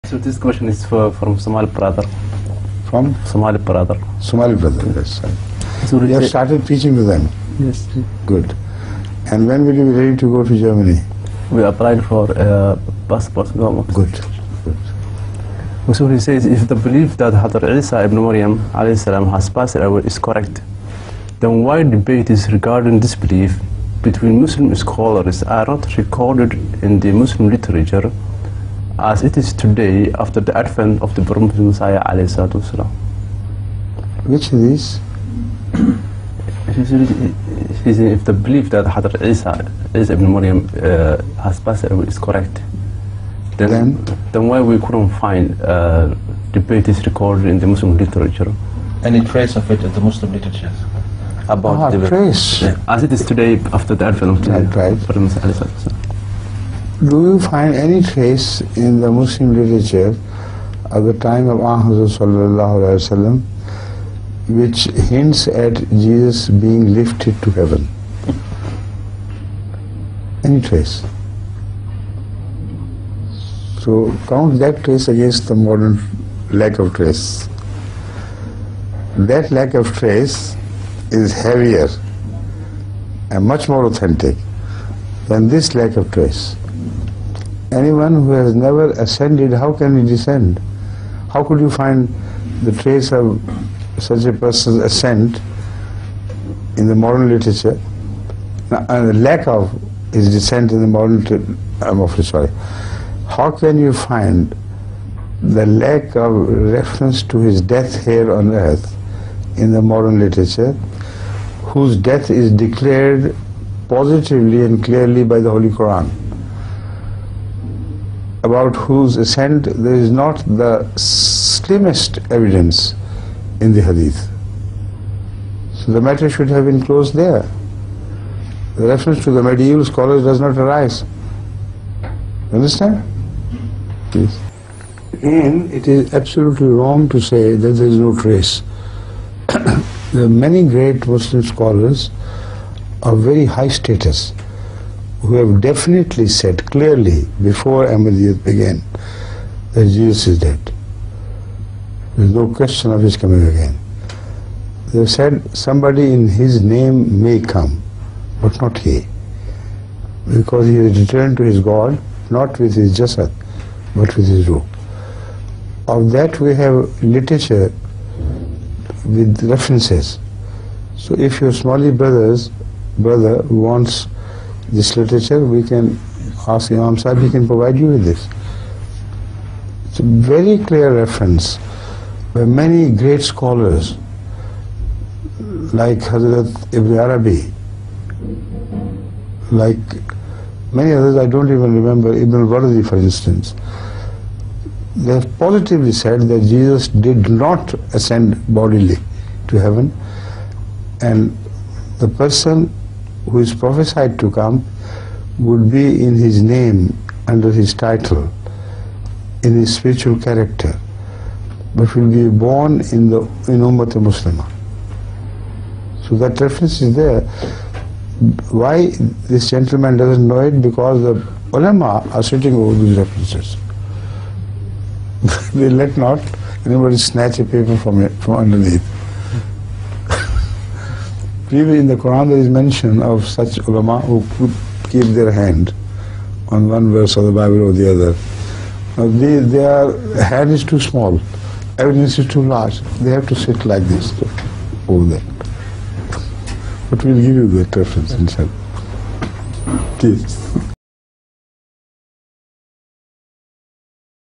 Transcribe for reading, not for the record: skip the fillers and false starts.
So this question is from Somali brother. From? Somali brother. Somali brother, yes. So You have started preaching to them? Yes. Good. And when will you be ready to go to Germany? We applied for passport government. Good. So he says, if the belief that Hadr Isa ibn Maryam alayhi salam has passed away is correct, then why debates regarding this belief between Muslim scholars are not recorded in the Muslim literature as it is today after the advent of the Prophet Messiah alayhi salatu wasalam? Which of these? He says, if the belief that Hadr Isa ibn Maryam has passed away is correct, then why we couldn't find debates recorded in the Muslim literature? Any trace of it in the Muslim literature? About the trace. As it is today after the advent of the Prophet Messiah alayhi salatu wasalam. Do you find any trace in the Muslim literature at the time of Ahmad sallallahu alaihi wasallam which hints at Jesus being lifted to heaven? Any trace? So count that trace against the modern lack of trace. That lack of trace is heavier and much more authentic than this lack of trace. Anyone who has never ascended, how can he descend? How could you find the trace of such a person's ascent in the modern literature, and the lack of his descent in the modern how can you find the lack of reference to his death here on earth in the modern literature, whose death is declared positively and clearly by the Holy Quran, about whose ascent there is not the slimmest evidence in the hadith? So the matter should have been closed there. The reference to the medieval scholars does not arise. Understand? Please. And it is absolutely wrong to say that there is no trace. There are many great Muslim scholars of very high status who have definitely said clearly before Ahmadiyyat began that Jesus is dead. There is no question of his coming again. They have said somebody in his name may come, but not he, because he has returned to his God, not with his jasad, but with his ruh. Of that we have literature with references. So if your Somali brother wants this literature, we can ask Imam Sahib, he can provide you with this. It's a very clear reference by many great scholars like Hazrat Ibn Arabi, like many others, I don't even remember, Ibn al-Wardi for instance. They have positively said that Jesus did not ascend bodily to heaven, and the person who is prophesied to come would be in his name, under his title, in his spiritual character, but will be born in Ummat Muslimah. So that reference is there. Why this gentleman doesn't know it? Because the ulama are sitting over these references. They let not anybody snatch a paper from underneath. Even in the Quran there is mention of such ulama who could keep their hand on one verse of the Bible or the other. Now their hand is too small, evidence is too large. They have to sit like this over there. But we'll give you that reference inshallah. Please.